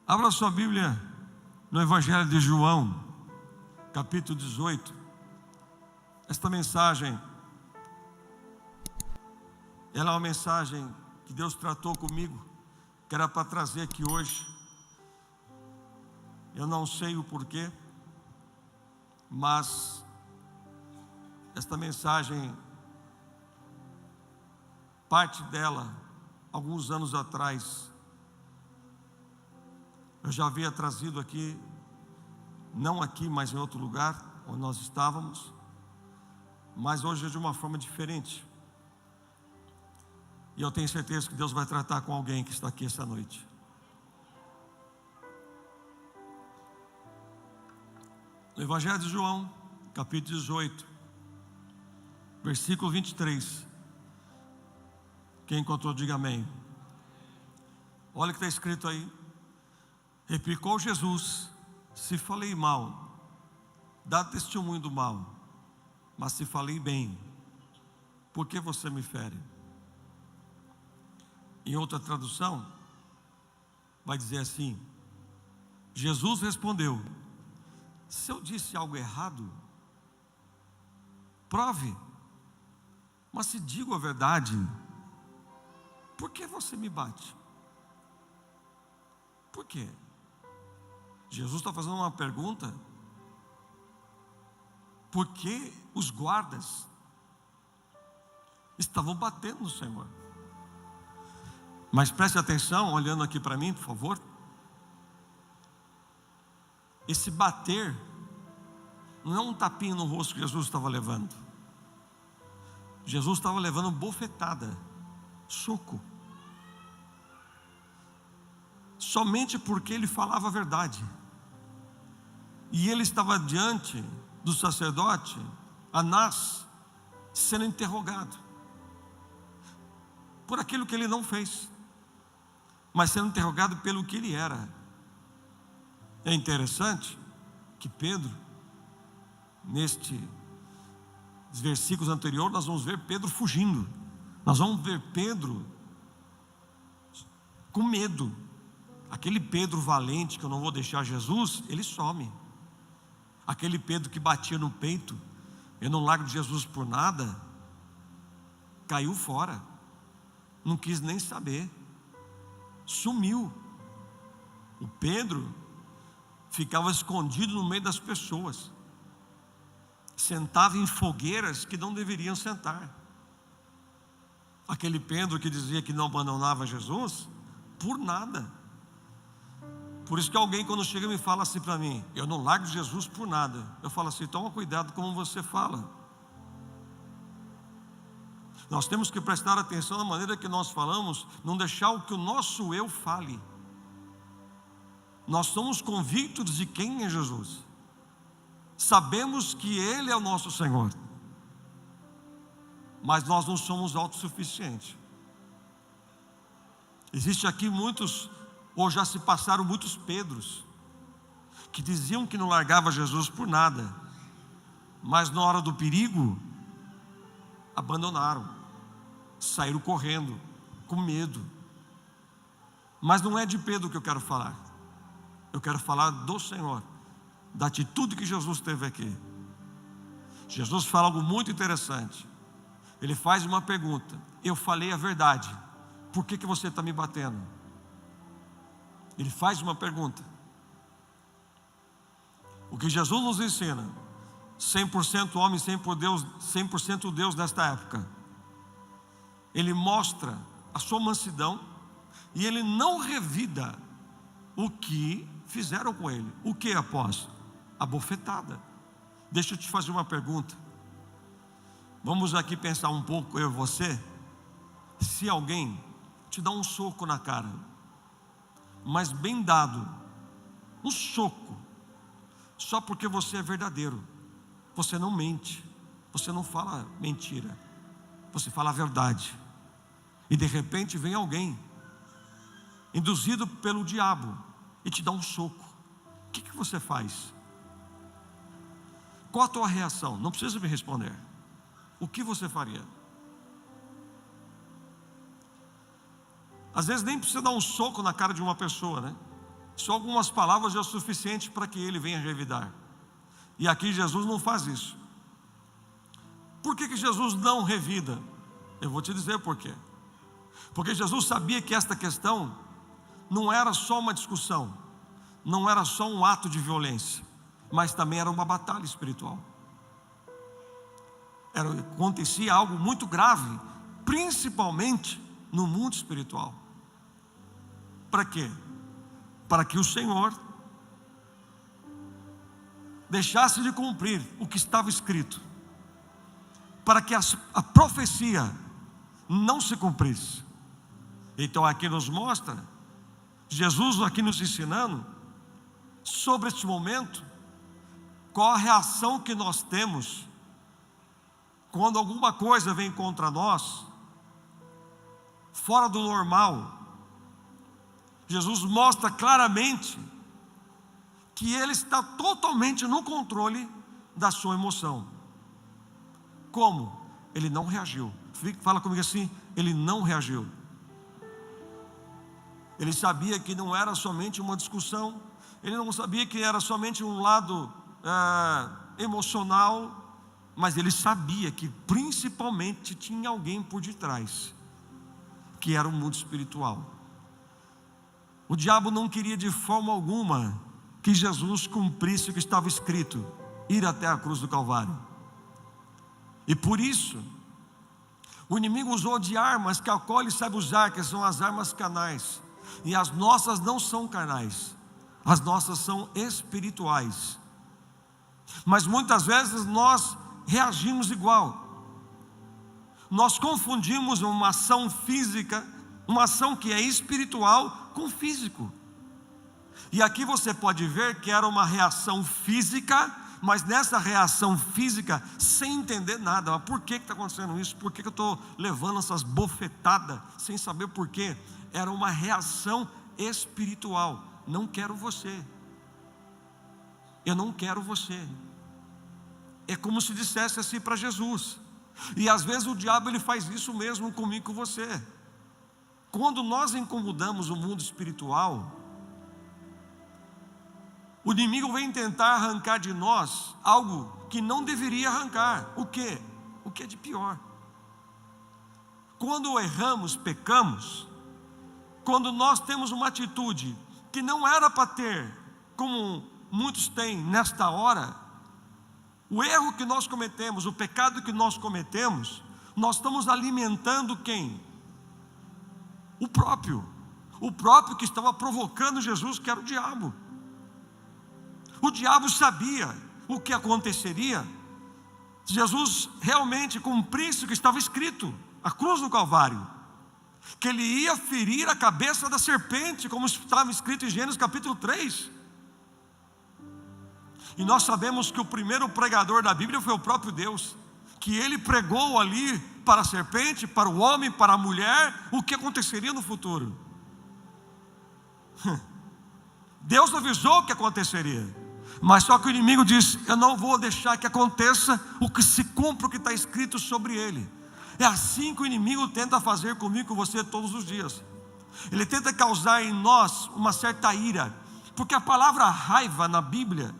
Abra sua Bíblia no Evangelho de João, capítulo 18. Esta mensagem, ela é uma mensagem que Deus tratou comigo, que era para trazer aqui hoje. Eu não sei o porquê, mas esta mensagem, parte dela, alguns anos atrás, eu já havia trazido aqui, não aqui, mas em outro lugar, onde nós estávamos, mas hoje é de uma forma diferente. E eu tenho certeza que Deus vai tratar com alguém que está aqui essa noite. No Evangelho de João, capítulo 18, versículo 23. Quem encontrou, diga amém. Olha o que está escrito aí. Replicou Jesus: se falei mal, dá testemunho do mal, mas se falei bem, por que você me fere? Em outra tradução, vai dizer assim: Jesus respondeu: se eu disse algo errado, prove, mas se digo a verdade, por que você me bate? Por quê? Jesus está fazendo uma pergunta, porque os guardas estavam batendo no Senhor. Mas preste atenção, olhando aqui para mim, por favor. Esse bater não é um tapinha no rosto que Jesus estava levando. Jesus estava levando bofetada, soco. Somente porque ele falava a verdade. E ele estava diante do sacerdote Anás, sendo interrogado por aquilo que ele não fez, mas sendo interrogado pelo que ele era. É interessante que Pedro, nestes versículos anteriores, nós vamos ver Pedro fugindo. Nós vamos ver Pedro com medo. Aquele Pedro valente, que eu não vou deixar Jesus, ele some. Aquele Pedro que batia no peito, eu não largo de Jesus por nada, caiu fora, não quis nem saber, sumiu. O Pedro ficava escondido no meio das pessoas, sentava em fogueiras que não deveriam sentar. Aquele Pedro que dizia que não abandonava Jesus, por nada. Por isso que alguém, quando chega e me fala assim para mim: eu não largo Jesus por nada, eu falo assim: toma cuidado como você fala. Nós temos que prestar atenção na maneira que nós falamos, não deixar o que o nosso eu fale. Nós somos convictos de quem é Jesus, sabemos que Ele é o nosso Senhor, mas nós não somos autossuficientes. Existe aqui muitos, ou já se passaram muitos Pedros, que diziam que não largava Jesus por nada, mas na hora do perigo, abandonaram, saíram correndo, com medo. Mas não é de Pedro que eu quero falar, eu quero falar do Senhor, da atitude que Jesus teve aqui. Jesus fala algo muito interessante. Ele faz uma pergunta: eu falei a verdade, por que você está me batendo? Ele faz uma pergunta. O que Jesus nos ensina, 100% homem, 100% Deus nesta época, ele mostra a sua mansidão e ele não revida o que fizeram com ele. O que após? A bofetada. Deixa eu te fazer uma pergunta. Vamos aqui pensar um pouco, eu e você. Se alguém te dá um soco na cara, mas bem dado, um soco, só porque você é verdadeiro, você não mente, você não fala mentira, você fala a verdade, e de repente vem alguém induzido pelo diabo e te dá um soco, o que você faz? Qual a tua reação? Não precisa me responder. O que você faria? Às vezes nem precisa dar um soco na cara de uma pessoa, né? Só algumas palavras é o suficiente para que ele venha revidar. E aqui Jesus não faz isso. Por que Jesus não revida? Eu vou te dizer por quê. Porque Jesus sabia que esta questão não era só uma discussão, não era só um ato de violência, mas também era uma batalha espiritual. Acontecia algo muito grave, principalmente no mundo espiritual. Para quê? Para que o Senhor deixasse de cumprir o que estava escrito, para que a profecia não se cumprisse. Então aqui nos mostra, Jesus aqui nos ensinando sobre este momento, qual a reação que nós temos quando alguma coisa vem contra nós, fora do normal. Jesus mostra claramente que ele está totalmente no controle da sua emoção. Como? Ele não reagiu. Fala comigo assim, ele não reagiu. Ele sabia que não era somente uma discussão, ele não sabia que era somente um lado emocional, mas ele sabia que principalmente tinha alguém por detrás, que era o mundo espiritual. O diabo não queria de forma alguma que Jesus cumprisse o que estava escrito, ir até a cruz do Calvário. E por isso, o inimigo usou de armas que a qual ele sabe usar, que são as armas carnais. E as nossas não são carnais, as nossas são espirituais. Mas muitas vezes nós reagimos igual. Nós confundimos uma ação física, uma ação que é espiritual, com físico. E aqui você pode ver que era uma reação física, mas nessa reação física, sem entender nada. Mas por que está acontecendo isso? Por que eu estou levando essas bofetadas, sem saber por quê? Era uma reação espiritual. Não quero você. Eu não quero você. É como se dissesse assim para Jesus. E às vezes o diabo ele faz isso mesmo comigo e com você. Quando nós incomodamos o mundo espiritual, o inimigo vem tentar arrancar de nós algo que não deveria arrancar. O quê? O que é de pior. Quando erramos, pecamos, quando nós temos uma atitude que não era para ter, como muitos têm nesta hora, o erro que nós cometemos, o pecado que nós cometemos, nós estamos alimentando quem? O próprio que estava provocando Jesus, que era o diabo. O diabo sabia o que aconteceria se Jesus realmente cumprisse o que estava escrito, a cruz do Calvário, que ele ia ferir a cabeça da serpente, como estava escrito em Gênesis capítulo 3. E nós sabemos que o primeiro pregador da Bíblia foi o próprio Deus, que ele pregou ali para a serpente, para o homem, para a mulher, o que aconteceria no futuro. Deus avisou o que aconteceria, mas só que o inimigo disse: eu não vou deixar que aconteça o que se cumpra o que está escrito sobre ele. É assim que o inimigo tenta fazer comigo e com você todos os dias. Ele tenta causar em nós uma certa ira, porque a palavra raiva na Bíblia,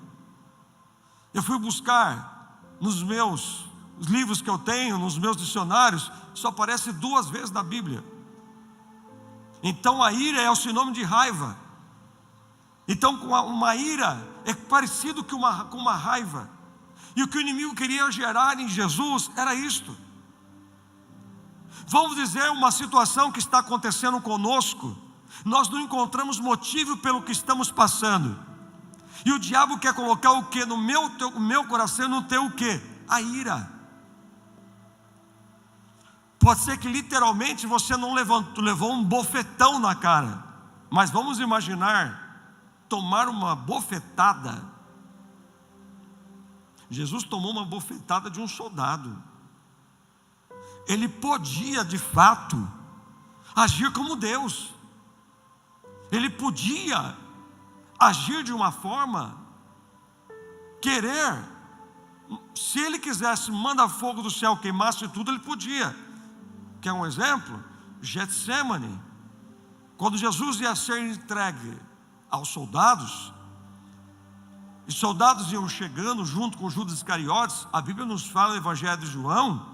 eu fui buscar nos meus livros que eu tenho, nos meus dicionários, só aparece 2 vezes na Bíblia. Então a ira é o sinônimo de raiva. Então uma ira é parecido com uma raiva. E o que o inimigo queria gerar em Jesus era isto. Vamos dizer, uma situação que está acontecendo conosco, nós não encontramos motivo pelo que estamos passando, e o diabo quer colocar o que no meu coração, no teu o que? A ira. Pode ser que literalmente você não levou um bofetão na cara, mas vamos imaginar tomar uma bofetada. Jesus tomou uma bofetada de um soldado. Ele podia de fato agir como Deus. Ele podia agir de uma forma, querer, se ele quisesse mandar fogo do céu, queimasse tudo, ele podia. Quer um exemplo? Getsemane, quando Jesus ia ser entregue aos soldados, e soldados iam chegando junto com Judas Iscariotes. A Bíblia nos fala no Evangelho de João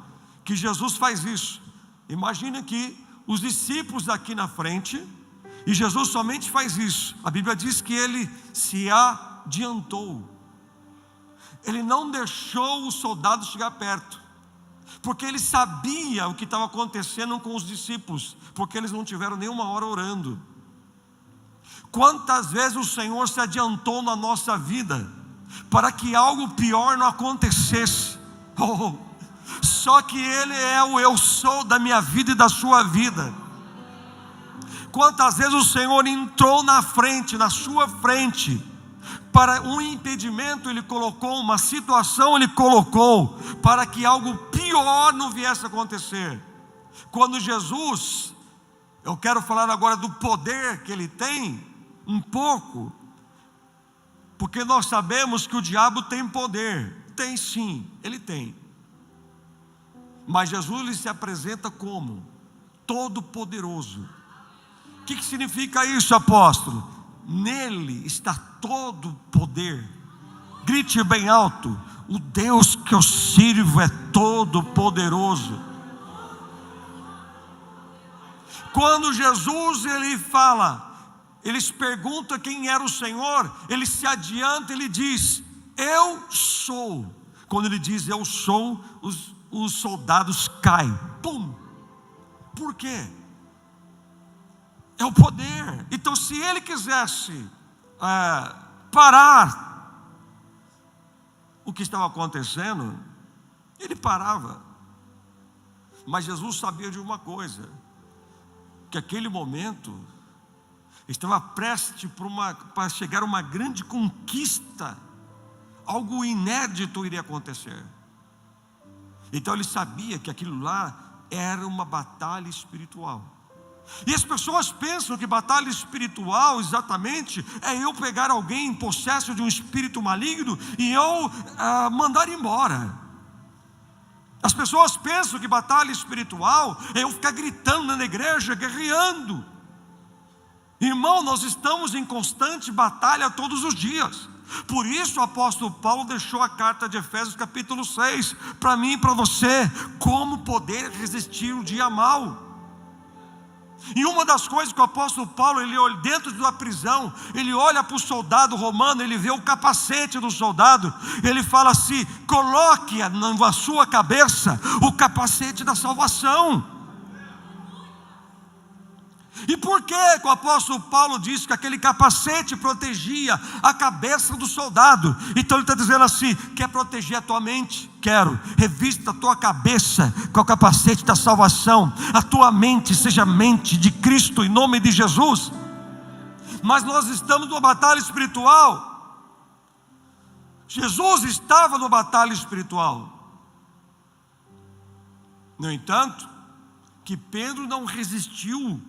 que Jesus faz isso. Imagina que os discípulos aqui na frente, e Jesus somente faz isso. A Bíblia diz que ele se adiantou. Ele não deixou os soldados chegar perto, porque ele sabia o que estava acontecendo com os discípulos, porque eles não tiveram nenhuma hora orando. Quantas vezes o Senhor se adiantou na nossa vida, para que algo pior não acontecesse? Só que Ele é o eu sou da minha vida e da sua vida. Quantas vezes o Senhor entrou na frente, na sua frente, para um impedimento Ele colocou, uma situação Ele colocou, para que algo pior não viesse a acontecer. Quando Jesus, eu quero falar agora do poder que Ele tem, um pouco, porque nós sabemos que o diabo tem poder. Tem sim, ele tem. Mas Jesus ele se apresenta como todo-poderoso. O que significa isso, apóstolo? Nele está todo poder. Grite bem alto: o Deus que eu sirvo é todo-poderoso. Quando Jesus ele fala, eles perguntam quem era o Senhor, ele se adianta, ele diz: eu sou. Quando ele diz eu sou, os soldados caem, pum. Por quê? É o poder. Então se ele quisesse parar o que estava acontecendo, ele parava. Mas Jesus sabia de uma coisa, que aquele momento estava prestes para chegar uma grande conquista, algo inédito iria acontecer. Então ele sabia que aquilo lá era uma batalha espiritual. E as pessoas pensam que batalha espiritual exatamente é eu pegar alguém em possesso de um espírito maligno e eu mandar embora. As pessoas pensam que batalha espiritual é eu ficar gritando na igreja, guerreando. Irmão, nós estamos em constante batalha todos os dias. Por isso o apóstolo Paulo deixou a carta de Efésios capítulo 6 para mim e para você, como poder resistir o dia mau. E uma das coisas que o apóstolo Paulo, ele olha dentro da prisão, ele olha para o soldado romano, ele vê o capacete do soldado, ele fala assim: coloque na sua cabeça o capacete da salvação. E por que o apóstolo Paulo disse que aquele capacete protegia a cabeça do soldado? Então ele está dizendo assim: quer proteger a tua mente? Quero. Revista a tua cabeça com o capacete da salvação. A tua mente seja a mente de Cristo, em nome de Jesus. Mas nós estamos numa batalha espiritual. Jesus estava numa batalha espiritual. No entanto, que Pedro não resistiu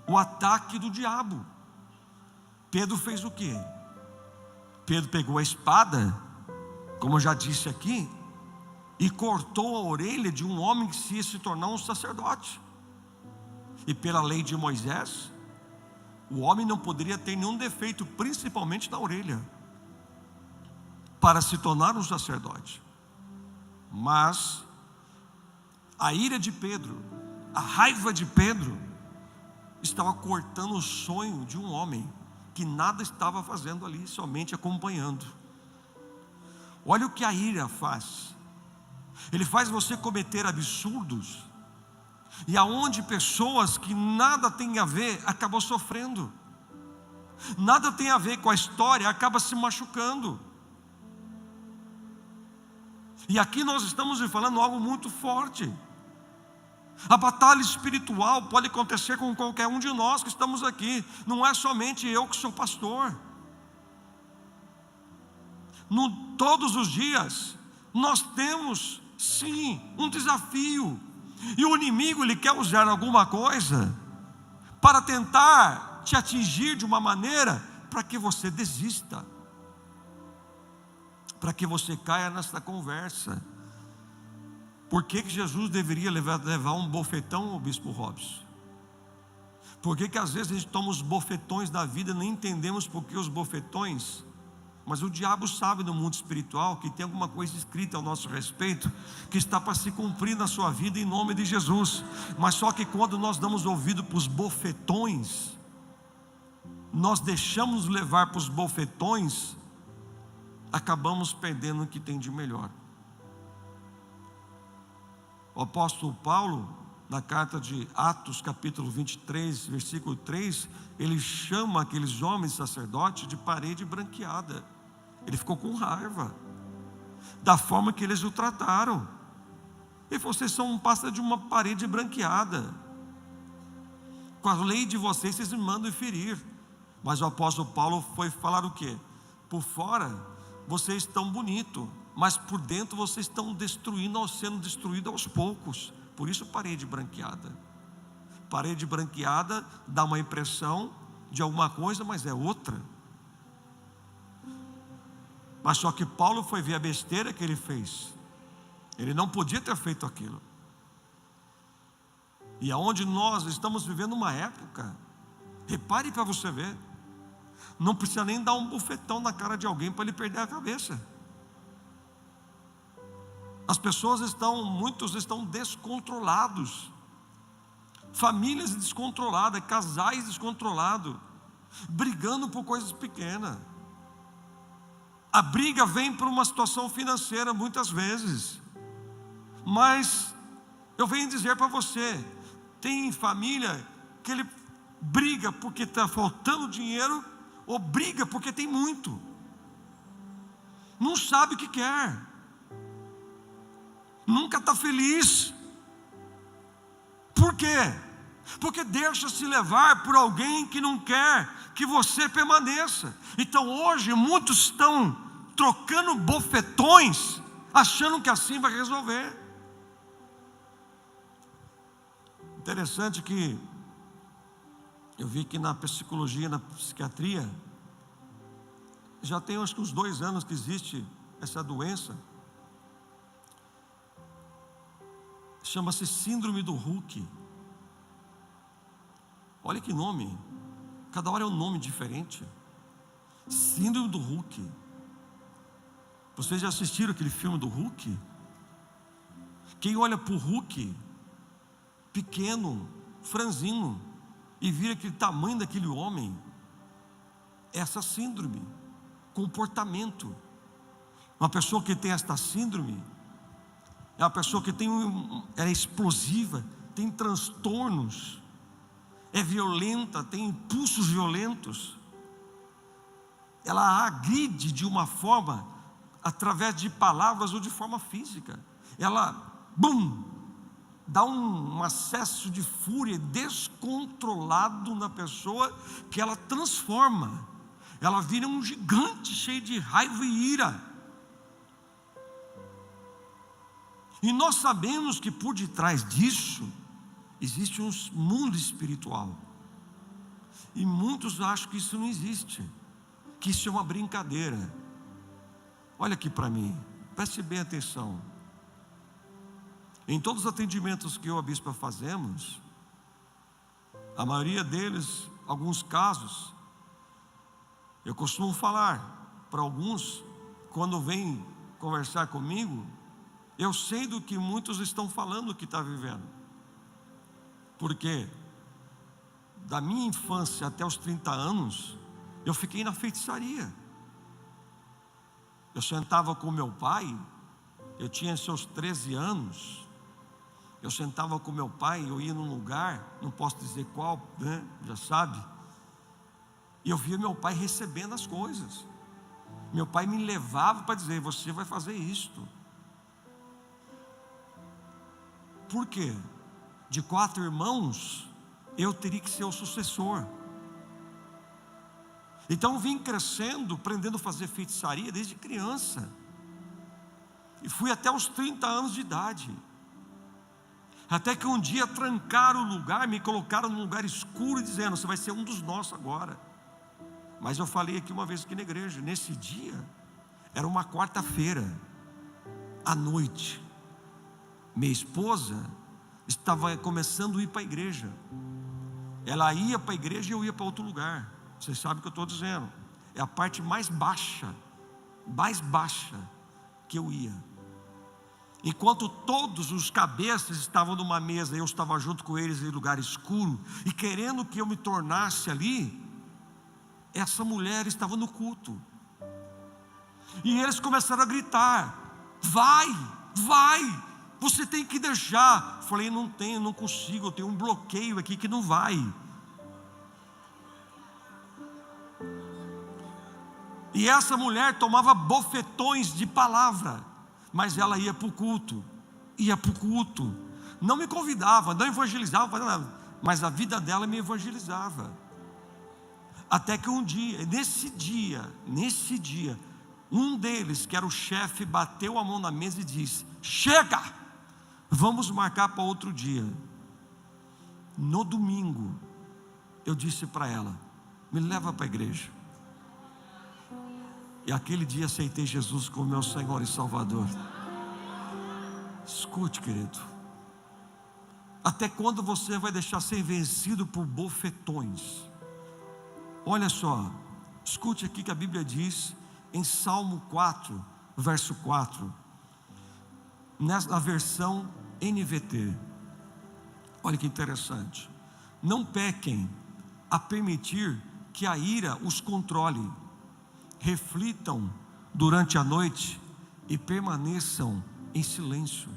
o ataque do diabo. Pedro fez o quê? Pedro pegou a espada, como eu já disse aqui, e cortou a orelha de um homem que ia se tornar um sacerdote. E pela lei de Moisés, o homem não poderia ter nenhum defeito, principalmente na orelha, para se tornar um sacerdote. Mas a ira de Pedro, a raiva de Pedro, estava cortando o sonho de um homem que nada estava fazendo ali, somente acompanhando. Olha o que a ira faz. Ele faz você cometer absurdos, e aonde pessoas que nada tem a ver acabam sofrendo, nada tem a ver com a história, acaba se machucando. E aqui nós estamos falando algo muito forte. A batalha espiritual pode acontecer com qualquer um de nós que estamos aqui. Não é somente eu que sou pastor. Todos os dias nós temos sim um desafio. E o inimigo ele quer usar alguma coisa para tentar te atingir de uma maneira para que você desista, para que você caia nessa conversa. Por que Jesus deveria levar um bofetão ao bispo Robson? Por que às vezes a gente toma os bofetões da vida, nem entendemos por que os bofetões? Mas o diabo sabe no mundo espiritual que tem alguma coisa escrita ao nosso respeito, que está para se cumprir na sua vida em nome de Jesus. Mas só que quando nós damos ouvido para os bofetões, nós deixamos levar para os bofetões, acabamos perdendo o que tem de melhor. O apóstolo Paulo, na carta de Atos, capítulo 23, versículo 3, ele chama aqueles homens sacerdotes de parede branqueada. Ele ficou com raiva da forma que eles o trataram. Ele falou: vocês são um pássaro de uma parede branqueada. Com a lei de vocês me mandam ferir. Mas o apóstolo Paulo foi falar o quê? Por fora vocês estão bonitos, mas por dentro vocês estão sendo destruídos aos poucos. Por isso parede branqueada. Parede branqueada dá uma impressão de alguma coisa, mas é outra. Mas só que Paulo foi ver a besteira que ele fez. Ele não podia ter feito aquilo. E aonde nós estamos vivendo uma época, repare para você ver, não precisa nem dar um bufetão na cara de alguém para ele perder a cabeça. As pessoas muitos estão descontrolados, famílias descontroladas, casais descontrolados, brigando por coisas pequenas. A briga vem por uma situação financeira muitas vezes, mas eu venho dizer para você, tem família que ele briga porque está faltando dinheiro, ou briga porque tem muito, não sabe o que quer, nunca está feliz. Por quê? Porque deixa se levar por alguém que não quer que você permaneça. Então hoje muitos estão trocando bofetões, achando que assim vai resolver. Interessante que eu vi que na psicologia, na psiquiatria, já tem acho que uns 2 anos que existe essa doença. Chama-se síndrome do Hulk. Olha que nome, cada hora é um nome diferente. Síndrome do Hulk. Vocês já assistiram aquele filme do Hulk? Quem olha para o Hulk, pequeno, franzino, e vira aquele tamanho daquele homem, essa síndrome, comportamento. Uma pessoa que tem esta síndrome é uma pessoa que é explosiva, tem transtornos, é violenta, tem impulsos violentos. Ela agride de uma forma, através de palavras ou de forma física. Ela, dá um acesso de fúria descontrolado na pessoa, que ela transforma. Ela vira um gigante cheio de raiva e ira. E nós sabemos que por detrás disso existe um mundo espiritual. E muitos acham que isso não existe, que isso é uma brincadeira. Olha aqui para mim, preste bem atenção. Em todos os atendimentos que eu e a bispa fazemos, a maioria deles, alguns casos, eu costumo falar para alguns, quando vêm conversar comigo, eu sei do que muitos estão falando que está vivendo. Porque da minha infância até os 30 anos, eu fiquei na feitiçaria. Eu sentava com meu pai, eu tinha seus 13 anos, eu sentava com meu pai, eu ia num lugar, não posso dizer qual, né? Já sabe, e eu via meu pai recebendo as coisas. Meu pai me levava para dizer: você vai fazer isto. Por quê? De 4 irmãos, eu teria que ser o sucessor. Então eu vim crescendo, aprendendo a fazer feitiçaria desde criança, e fui até os 30 anos de idade, até que um dia trancaram o lugar, me colocaram num lugar escuro, dizendo: você vai ser um dos nossos agora. Mas eu falei aqui uma vez aqui na igreja, nesse dia, era uma quarta-feira, à noite, minha esposa estava começando a ir para a igreja. Ela ia para a igreja e eu ia para outro lugar. Vocês sabem o que eu estou dizendo. É a parte mais baixa que eu ia. Enquanto todos os cabeças estavam numa mesa, eu estava junto com eles em lugar escuro, e querendo que eu me tornasse ali, essa mulher estava no culto. E eles começaram a gritar: vai, você tem que deixar. Eu falei: não consigo, eu tenho um bloqueio aqui que não vai. E essa mulher tomava bofetões de palavra, mas ela ia para o culto, não me convidava, não evangelizava, mas a vida dela me evangelizava. Até que um dia, nesse dia, um deles, que era o chefe, bateu a mão na mesa e disse: chega, vamos marcar para outro dia. No domingo, eu disse para ela: me leva para a igreja. E aquele dia aceitei Jesus como meu Senhor e Salvador. Escute, querido, até quando você vai deixar ser vencido por bofetões? Olha só, escute aqui que a Bíblia diz em Salmo 4, verso 4, na versão NVT. Olha que interessante: não pequem a permitir que a ira os controle, reflitam durante a noite e permaneçam em silêncio.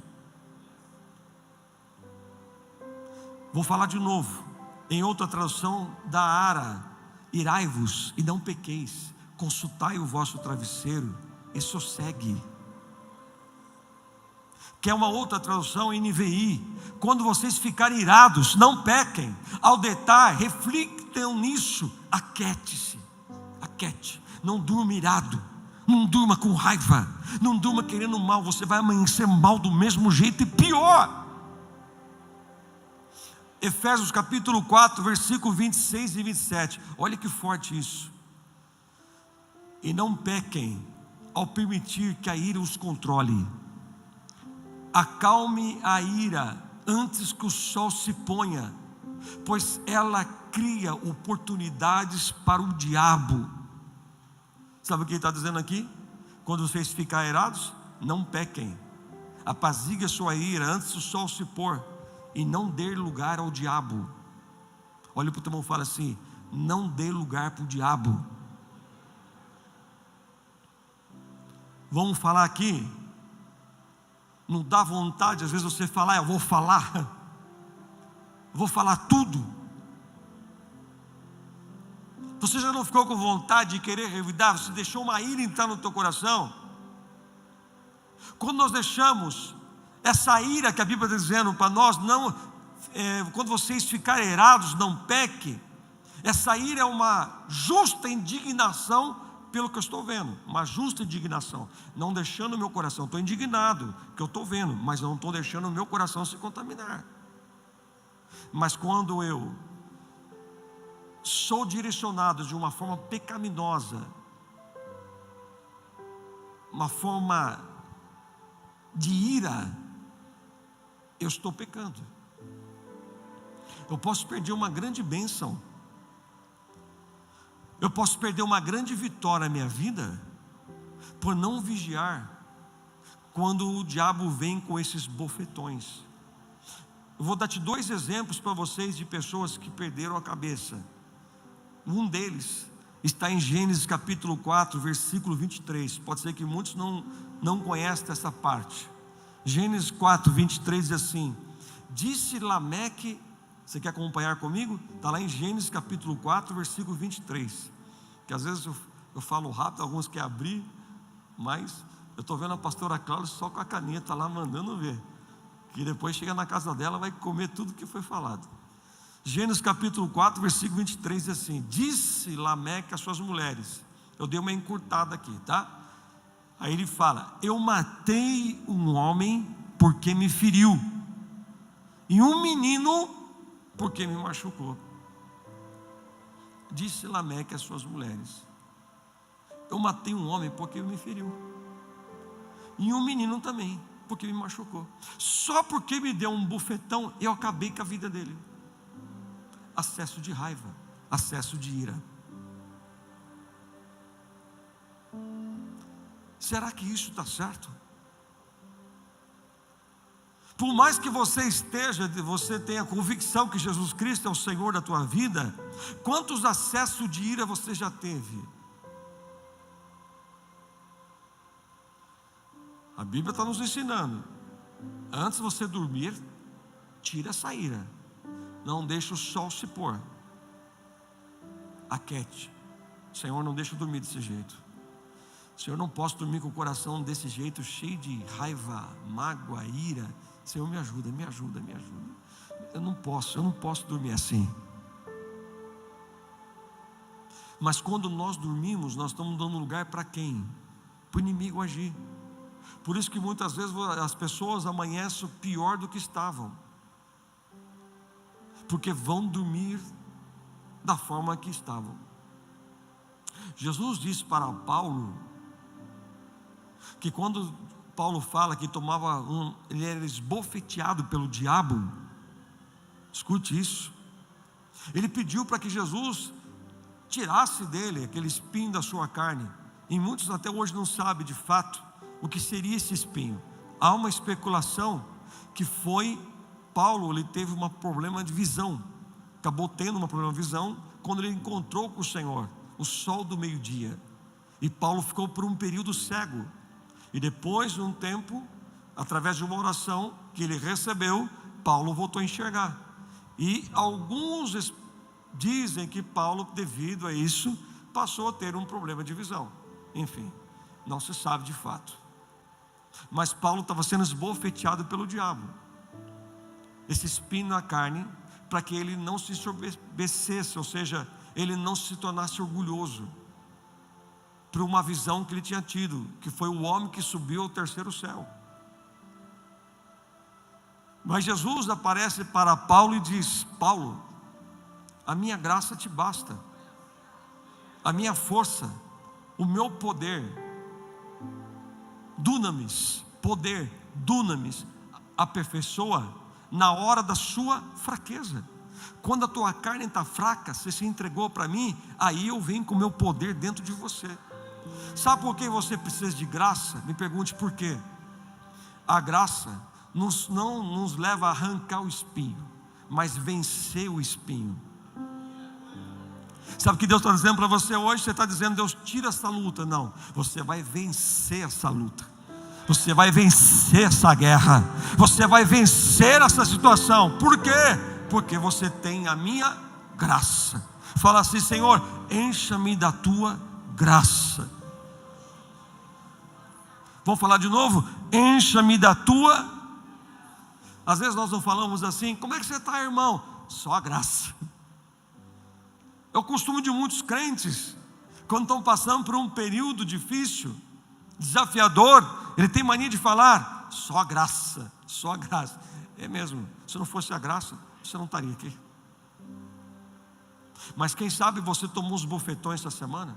Vou falar de novo, em outra tradução da Ara: irai-vos e não pequeis, consultai o vosso travesseiro e sossegue. Que é uma outra tradução, NVI: quando vocês ficarem irados, não pequem, ao deitar, reflitam nisso, aquete-se, não durma irado, não durma com raiva, não durma querendo mal, você vai amanhecer mal do mesmo jeito e pior. Efésios capítulo 4, versículo 26 e 27, olha que forte isso: e não pequem ao permitir que a ira os controle, acalme a ira antes que o sol se ponha, pois ela cria oportunidades para o diabo. Sabe o que ele está dizendo aqui? Quando vocês ficarem irados, não pequem, apazigue a sua ira antes do sol se pôr, e não dê lugar ao diabo. Olha para o teu irmão e fala assim: não dê lugar para o diabo. Vamos falar aqui, não dá vontade às vezes você falar: eu vou falar tudo. Você já não ficou com vontade de querer revidar? Você deixou uma ira entrar no teu coração? Quando nós deixamos essa ira que a Bíblia está dizendo para nós, quando vocês ficarem irados, não pequem. Essa ira é uma justa indignação, pelo que eu estou vendo, uma justa indignação, não deixando o meu coração, estou indignado, que eu estou vendo, mas eu não estou deixando o meu coração se contaminar. Mas quando eu sou direcionado de uma forma pecaminosa, uma forma de ira, eu estou pecando. Eu posso perder uma grande bênção, eu posso perder uma grande vitória na minha vida, por não vigiar, quando o diabo vem com esses bofetões. Eu vou dar-te 2 exemplos para vocês de pessoas que perderam a cabeça. Um deles está em Gênesis capítulo 4, versículo 23. Pode ser que muitos não conheçam essa parte. Gênesis 4, 23 diz assim: disse Lameque, você quer acompanhar comigo? Está lá em Gênesis capítulo 4, versículo 23. Que às vezes eu falo rápido, alguns querem abrir, mas eu estou vendo a pastora Cláudia só com a caneta lá mandando ver, que depois chega na casa dela, vai comer tudo que foi falado. Gênesis capítulo 4, versículo 23 diz assim: disse Lameque às suas mulheres, eu dei uma encurtada aqui, tá? Aí ele fala: eu matei um homem porque me feriu, e um menino porque me machucou. Disse Lameque às suas mulheres: eu matei um homem porque me feriu, e um menino também porque me machucou. Só porque me deu um bufetão, eu acabei com a vida dele. acesso de raiva, acesso de ira. Será que isso está certo? Por mais que você tenha convicção que Jesus Cristo é o Senhor da tua vida, quantos acessos de ira você já teve? A Bíblia está nos ensinando, antes de você dormir, tira essa ira, não deixe o sol se pôr, aquete. Senhor, não deixa eu dormir desse jeito. Senhor, não posso dormir com o coração desse jeito, cheio de raiva, mágoa, ira. Senhor, me ajuda, me ajuda, me ajuda. Eu não posso dormir assim. Mas quando nós dormimos, nós estamos dando lugar para quem? Para o inimigo agir. Por isso que muitas vezes as pessoas amanhecem pior do que estavam, porque vão dormir da forma que estavam. Jesus disse para Paulo, que quando Paulo fala que ele era esbofeteado pelo diabo, escute isso, ele pediu para que Jesus tirasse dele aquele espinho da sua carne, e muitos até hoje não sabem de fato o que seria esse espinho. Há uma especulação que Paulo, ele teve um problema de visão, acabou tendo um problema de visão, quando ele encontrou com o Senhor, o sol do meio-dia, e Paulo ficou por um período cego, e depois de um tempo, através de uma oração que ele recebeu, Paulo voltou a enxergar, e alguns dizem que Paulo, devido a isso, passou a ter um problema de visão. Enfim, não se sabe de fato, mas Paulo estava sendo esbofeteado pelo diabo, esse espinho na carne, para que ele não se ensoberbecesse, ou seja, ele não se tornasse orgulhoso, por uma visão que ele tinha tido, que foi o homem que subiu ao terceiro céu. Mas Jesus aparece para Paulo e diz: Paulo, a minha graça te basta, a minha força, o meu poder, dunamis, poder, dunamis, aperfeiçoa na hora da sua fraqueza. Quando a tua carne está fraca, você se entregou para mim, aí eu venho com o meu poder dentro de você. Sabe por que você precisa de graça? Me pergunte por quê. A graça não nos leva a arrancar o espinho, mas vencer o espinho. Sabe o que Deus está dizendo para você hoje? Você está dizendo: Deus, tira essa luta. Não, você vai vencer essa luta, você vai vencer essa guerra, você vai vencer essa situação. Por quê? Porque você tem a minha graça. Fala assim: Senhor, encha-me da tua graça. Vamos falar de novo? Encha-me da tua. Às vezes nós não falamos assim: como é que você está, irmão? Só a graça. É o costume de muitos crentes, quando estão passando por um período difícil, desafiador, ele tem mania de falar: só a graça, só a graça. É mesmo, se não fosse a graça, você não estaria aqui. Mas quem sabe você tomou uns bofetões essa semana,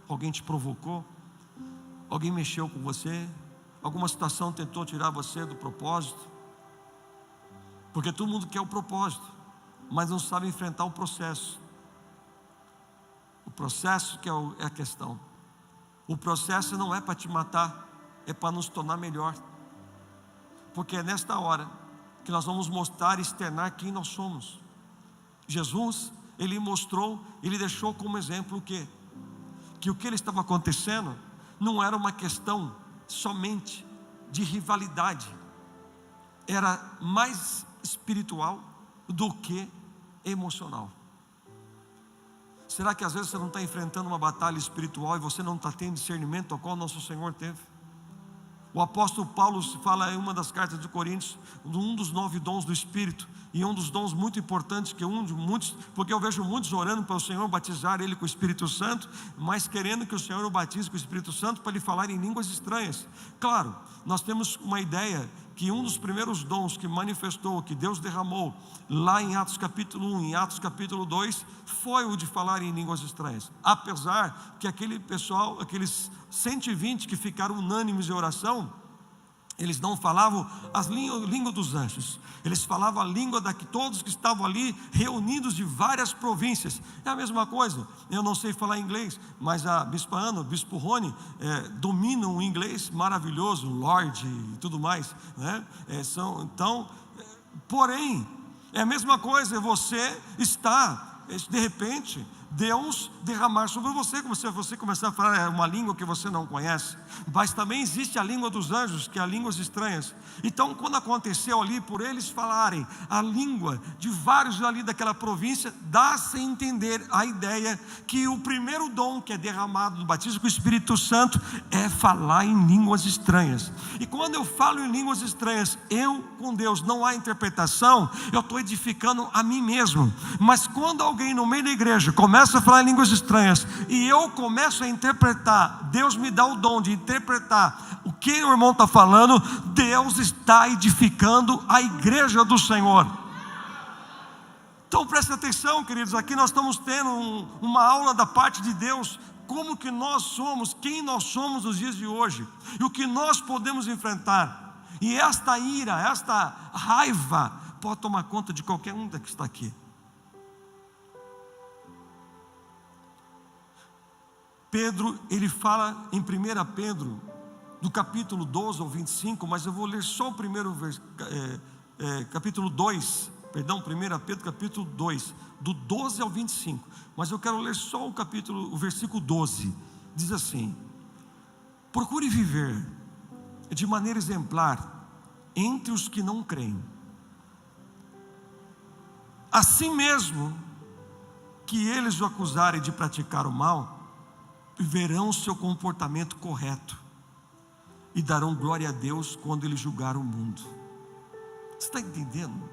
alguém te provocou, alguém mexeu com você, alguma situação tentou tirar você do propósito, porque todo mundo quer o propósito, mas não sabe enfrentar o processo. O processo que é a questão. O processo não é para te matar, é para nos tornar melhor, porque é nesta hora que nós vamos mostrar e externar quem nós somos. Jesus, ele mostrou, ele deixou como exemplo o quê? Que o que ele estava acontecendo não era uma questão somente de rivalidade, era mais espiritual do que emocional. Será que às vezes você não está enfrentando uma batalha espiritual e você não está tendo discernimento ao qual nosso Senhor teve? O apóstolo Paulo fala em uma das cartas de Coríntios, um dos 9 dons do Espírito, e um dos dons muito importantes, porque eu vejo muitos orando para o Senhor batizar ele com o Espírito Santo, mas querendo que o Senhor o batize com o Espírito Santo para ele falar em línguas estranhas. Claro, nós temos uma ideia que um dos primeiros dons que manifestou, que Deus derramou lá em Atos capítulo 1, em Atos capítulo 2, foi o de falar em línguas estranhas. Apesar que aquele pessoal, aqueles 120 que ficaram unânimes em oração, Eles não falavam a língua dos anjos, eles falavam a língua de todos que estavam ali reunidos de várias províncias. É a mesma coisa. Eu não sei falar inglês, mas a Bispa Ana, o Bispo Rony dominam o inglês maravilhoso, Lorde e tudo mais, né? Porém, é a mesma coisa. Você está, de repente, Deus derramar sobre você, como se você começar a falar uma língua que você não conhece. Mas também existe a língua dos anjos, que é a línguas estranhas. Então, quando aconteceu ali, por eles falarem a língua de vários ali daquela província, dá-se a entender a ideia que o primeiro dom que é derramado no batismo com o Espírito Santo é falar em línguas estranhas. E quando eu falo em línguas estranhas, eu com Deus, não há interpretação, eu estou edificando a mim mesmo. Mas quando alguém no meio da igreja começa a falar em línguas estranhas e eu começo a interpretar, Deus me dá o dom de interpretar o que o irmão está falando, Deus está edificando a igreja do Senhor. Então presta atenção, queridos, aqui nós estamos tendo uma aula da parte de Deus, como que nós somos, quem nós somos nos dias de hoje, e o que nós podemos enfrentar. E esta ira, esta raiva pode tomar conta de qualquer um que está aqui. Pedro, ele fala em 1 Pedro, do capítulo 12 ao 25, mas eu vou ler só o primeiro capítulo 2, perdão, 1 Pedro capítulo 2, do 12 ao 25, mas eu quero ler só o versículo 12, diz assim: procure viver de maneira exemplar entre os que não creem, assim mesmo que eles o acusarem de praticar o mal, verão o seu comportamento correto e darão glória a Deus quando ele julgar o mundo. Você está entendendo?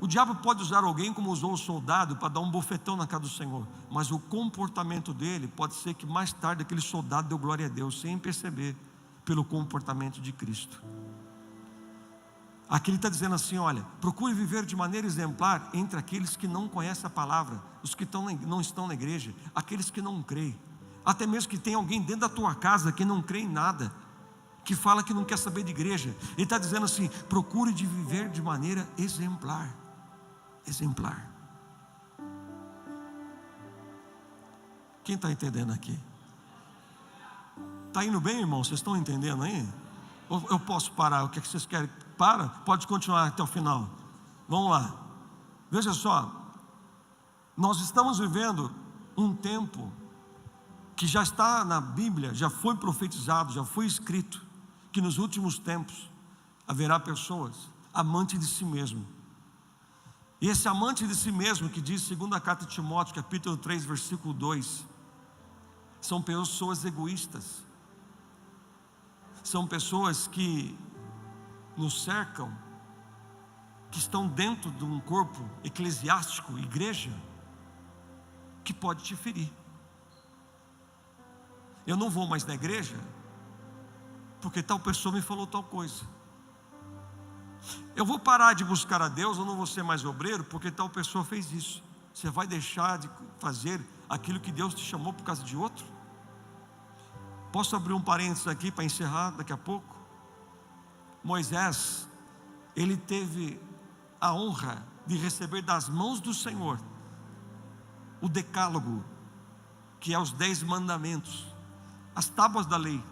O diabo pode usar alguém como usou o soldado para dar um bofetão na cara do Senhor, mas o comportamento dele pode ser que mais tarde aquele soldado deu glória a Deus sem perceber, pelo comportamento de Cristo. Aqui ele está dizendo assim: olha, procure viver de maneira exemplar entre aqueles que não conhecem a palavra, os que não estão na igreja, aqueles que não creem. Até mesmo que tem alguém dentro da tua casa que não crê em nada, que fala que não quer saber de igreja. Ele está dizendo assim: procure de viver de maneira exemplar. Exemplar. Quem está entendendo aqui? Está indo bem, irmão? Vocês estão entendendo aí? Ou eu posso parar? O que é que vocês querem? Para? Pode continuar até o final. Vamos lá. Veja só, nós estamos vivendo um tempo que já está na Bíblia, já foi profetizado, já foi escrito, que nos últimos tempos haverá pessoas amantes de si mesmo. E esse amante de si mesmo, que diz segunda carta de Timóteo, capítulo 3, versículo 2, são pessoas egoístas, são pessoas que nos cercam, que estão dentro de um corpo eclesiástico, igreja, que pode te ferir. Eu não vou mais na igreja porque tal pessoa me falou tal coisa. Eu vou parar de buscar a Deus, eu não vou ser mais obreiro porque tal pessoa fez isso. Você vai deixar de fazer aquilo que Deus te chamou por causa de outro? Posso abrir um parênteses aqui para encerrar daqui a pouco? Moisés, ele teve a honra de receber das mãos do Senhor o decálogo, que é os 10 mandamentos, as tábuas da lei,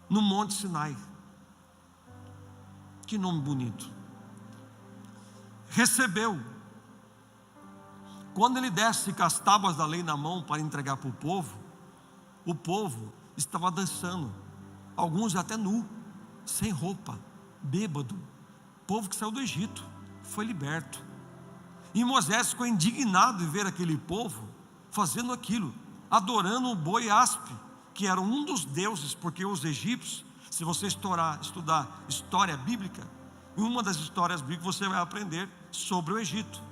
no Monte Sinai. Que nome bonito. Recebeu. Quando ele desce com as tábuas da lei na mão para entregar para o povo estava dançando, alguns até nu, sem roupa, bêbado. Povo que saiu do Egito, foi liberto. E Moisés ficou indignado de ver aquele povo fazendo aquilo, adorando o boi aspe, que era um dos deuses, porque os egípcios, se você estudar história bíblica, em uma das histórias bíblicas você vai aprender sobre o Egito.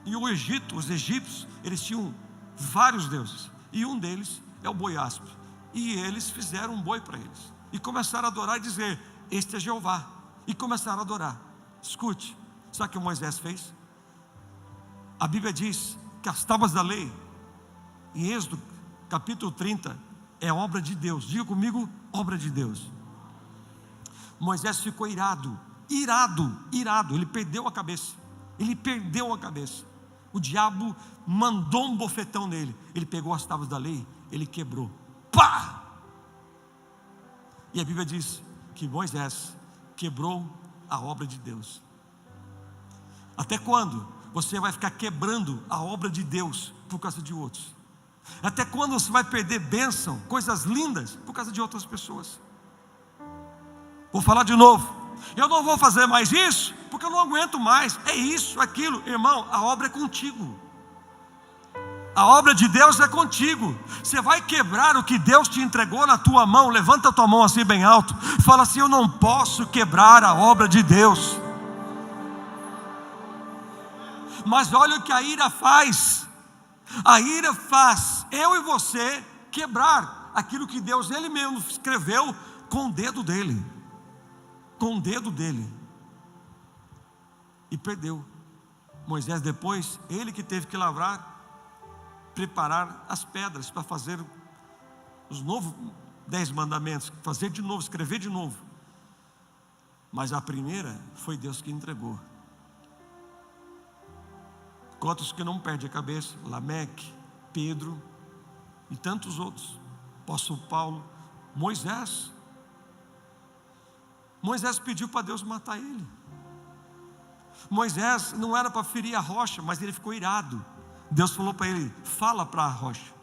E o Egito, os egípcios, eles tinham vários deuses, e um deles é o boi aspe. E eles fizeram um boi para eles, e começaram a adorar e dizer: este é Jeová. E começaram a adorar. Escute, sabe o que Moisés fez? A Bíblia diz que as tábuas da lei, em Êxodo capítulo 30, é obra de Deus. Diga comigo: obra de Deus. Moisés ficou irado, ele perdeu a cabeça, o diabo mandou um bofetão nele, ele pegou as tábuas da lei, ele quebrou, pá! E a Bíblia diz que Moisés quebrou a obra de Deus. Até quando você vai ficar quebrando a obra de Deus por causa de outros? Até quando você vai perder bênção, coisas lindas, por causa de outras pessoas? Vou falar de novo, eu não vou fazer mais isso, porque eu não aguento mais, é isso, aquilo. Irmão, a obra é contigo, a obra de Deus é contigo. Você vai quebrar o que Deus te entregou na tua mão? Levanta a tua mão assim bem alto, fala assim: eu não posso quebrar a obra de Deus. Mas olha o que a ira faz, eu e você quebrar aquilo que Deus, Ele mesmo escreveu com o dedo dele, e perdeu. Moisés depois, ele que teve que preparar as pedras para fazer os novos 10 mandamentos, fazer de novo, escrever de novo. Mas a primeira foi Deus que entregou. Quantos que não perdem a cabeça? Lameque, Pedro e tantos outros, apóstolo Paulo. Moisés pediu para Deus matar ele. Moisés não era para ferir a rocha, mas ele ficou irado. Deus falou para ele: fala para a rocha.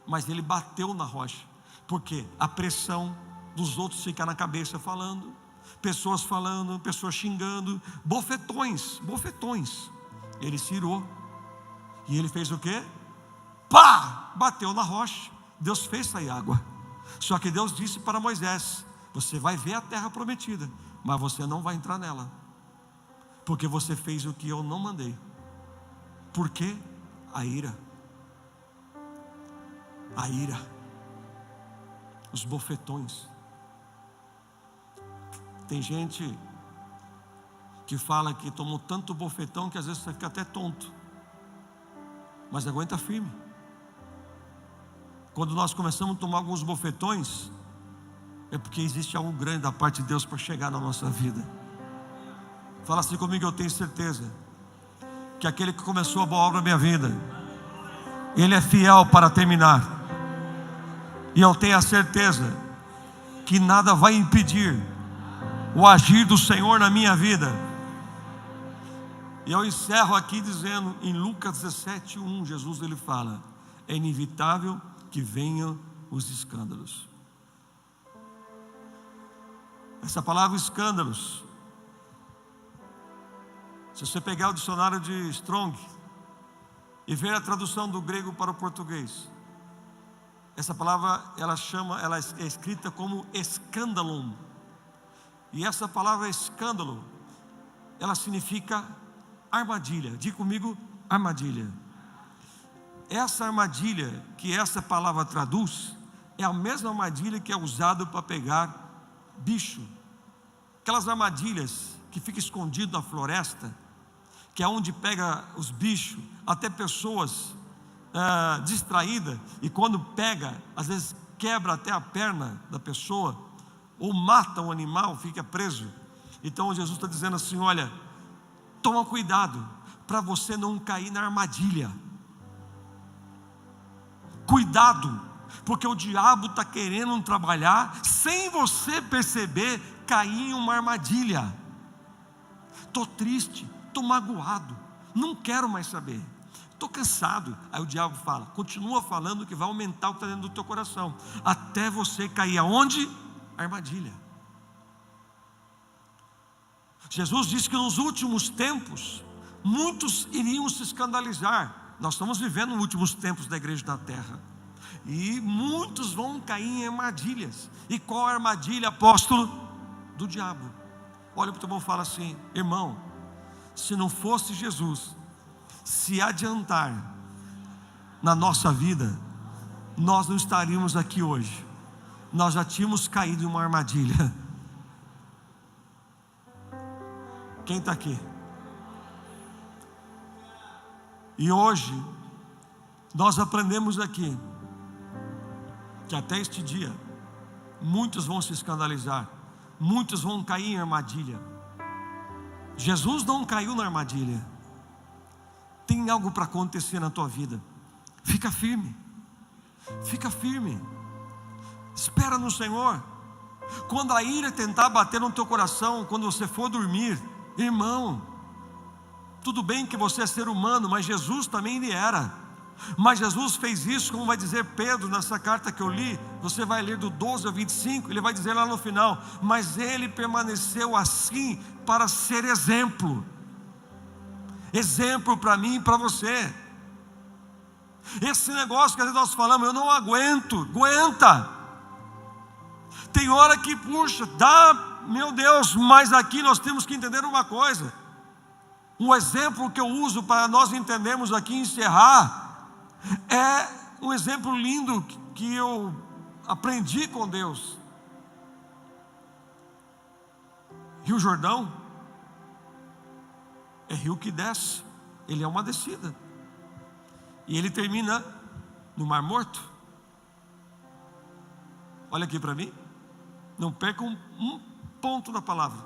Mas ele bateu na rocha, porque a pressão dos outros fica na cabeça falando, pessoas xingando, bofetões. Ele se irou, e ele fez o quê? Pá! Bateu na rocha. Deus fez sair água. Só que Deus disse para Moisés: você vai ver a terra prometida, mas você não vai entrar nela, porque você fez o que eu não mandei. Por quê? A ira, os bofetões. Tem gente que fala que tomou tanto bofetão que às vezes você fica até tonto, mas aguenta firme. Quando nós começamos a tomar alguns bofetões, é porque existe algo grande da parte de Deus para chegar na nossa vida. Fala assim comigo: eu tenho certeza que aquele que começou a boa obra na minha vida, Ele é fiel para terminar. E eu tenho a certeza que nada vai impedir o agir do Senhor na minha vida. E eu encerro aqui dizendo, em Lucas 17:1, Jesus ele fala: é inevitável que venham os escândalos. Essa palavra escândalos, se você pegar o dicionário de Strong e ver a tradução do grego para o português, essa palavra ela é escrita como escândalon. E essa palavra escândalo, ela significa armadilha. Diga comigo: armadilha. Essa armadilha que essa palavra traduz é a mesma armadilha que é usada para pegar bicho. Aquelas armadilhas que ficam escondidas na floresta, que é onde pega os bichos, até pessoas distraídas, e quando pega, às vezes quebra até a perna da pessoa, ou mata um animal, fica preso. Então Jesus está dizendo assim: olha, toma cuidado para você não cair na armadilha. Cuidado, porque o diabo está querendo trabalhar sem você perceber, cair em uma armadilha. Estou triste, estou magoado, não quero mais saber, estou cansado. Aí o diabo fala, continua falando, que vai aumentar o que está dentro do teu coração, até você cair aonde? Armadilha. Jesus disse que nos últimos tempos muitos iriam se escandalizar. Nós estamos vivendo os últimos tempos da igreja da terra, e muitos vão cair em armadilhas. E qual a armadilha, apóstolo? Do diabo. Olha para o teu irmão e fala assim: irmão, se não fosse Jesus se adiantar na nossa vida, nós não estaríamos aqui hoje, nós já tínhamos caído em uma armadilha. Quem está aqui? E hoje nós aprendemos aqui que até este dia muitos vão se escandalizar, muitos vão cair em armadilha. Jesus não caiu na armadilha. Tem algo para acontecer na tua vida. Fica firme. Fica firme. Espera no Senhor. Quando a ira tentar bater no teu coração, quando você for dormir, irmão, tudo bem que você é ser humano, mas Jesus também ele era. Mas Jesus fez isso, como vai dizer Pedro nessa carta que eu li. Você vai ler do 12 ao 25, ele vai dizer lá no final: mas ele permaneceu assim para ser exemplo. Exemplo para mim e para você. Esse negócio que às vezes nós falamos, eu não aguento. Aguenta. Tem hora que, puxa, dá, meu Deus, mas aqui nós temos que entender uma coisa. Um exemplo que eu uso para nós entendermos aqui, encerrar, é um exemplo lindo que eu aprendi com Deus. Rio Jordão é rio que desce, ele é uma descida, e ele termina no Mar Morto. Olha aqui para mim, não perca um ponto da palavra,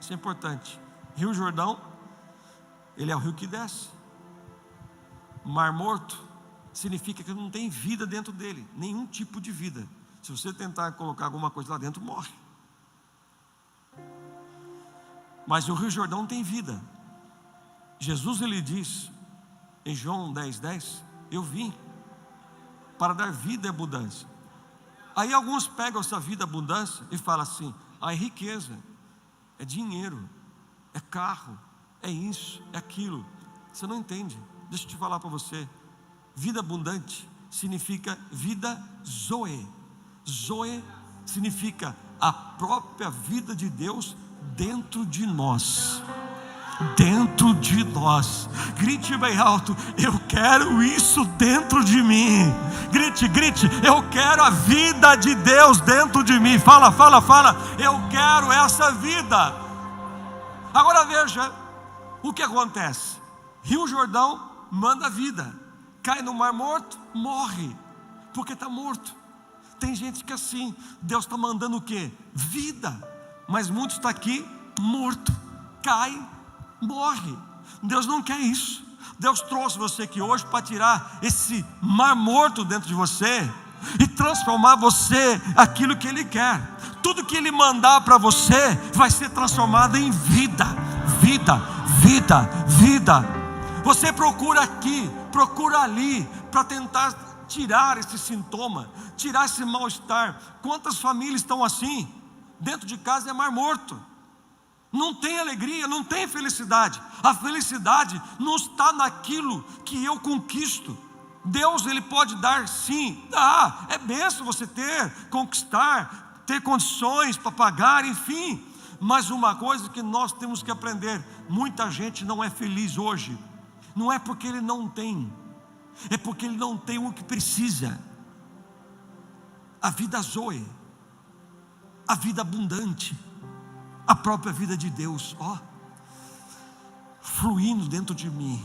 isso é importante. Rio Jordão, ele é o rio que desce. Mar Morto significa que não tem vida dentro dele, nenhum tipo de vida. Se você tentar colocar alguma coisa lá dentro, morre. Mas o Rio Jordão tem vida. Jesus ele diz em João 10:10, eu vim para dar vida e abundância. Aí alguns pegam essa vida e abundância e falam assim: é riqueza, é dinheiro, é carro, é isso, é aquilo. Você não entende. Deixa eu te falar para você. Vida abundante significa vida Zoe. Zoe significa a própria vida de Deus dentro de nós. Dentro de nós. Grite bem alto: eu quero isso dentro de mim. Grite, grite: eu quero a vida de Deus dentro de mim. Fala, fala, fala: eu quero essa vida. Agora veja o que acontece. Rio Jordão manda vida, cai no Mar Morto, morre, porque está morto. Tem gente que assim, Deus está mandando o quê? Vida, mas muitos estão aqui morto, cai, morre. Deus não quer isso. Deus trouxe você aqui hoje para tirar esse mar morto dentro de você e transformar você aquilo que Ele quer. Tudo que Ele mandar para você vai ser transformado em vida. Vida, vida, vida. Você procura aqui, procura ali, para tentar tirar esse sintoma, tirar esse mal-estar. Quantas famílias estão assim? Dentro de casa é mar morto. Não tem alegria, não tem felicidade. A felicidade não está naquilo que eu conquisto. Deus ele pode dar sim, dá, é bênção você ter, conquistar, ter condições para pagar, enfim. Mas uma coisa que nós temos que aprender: muita gente não é feliz hoje. Não é porque ele não tem, é porque ele não tem o que precisa. A vida Zoe, a vida abundante, a própria vida de Deus, fluindo dentro de mim.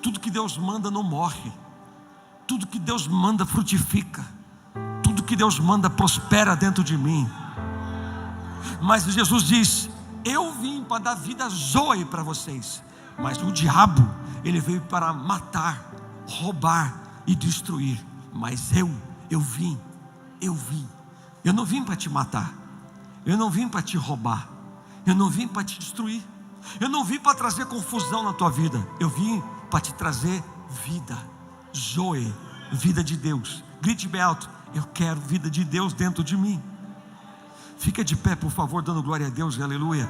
Tudo que Deus manda não morre, tudo que Deus manda frutifica, tudo que Deus manda prospera dentro de mim. Mas Jesus diz: eu vim para dar vida Zoe para vocês. Mas o diabo, ele veio para matar, roubar e destruir. Mas eu vim. Eu não vim para te matar, eu não vim para te roubar, eu não vim para te destruir, eu não vim para trazer confusão na tua vida. Eu vim para te trazer vida, Zoe, vida de Deus. Grite bem alto: eu quero vida de Deus dentro de mim. Fica de pé, por favor, dando glória a Deus, aleluia.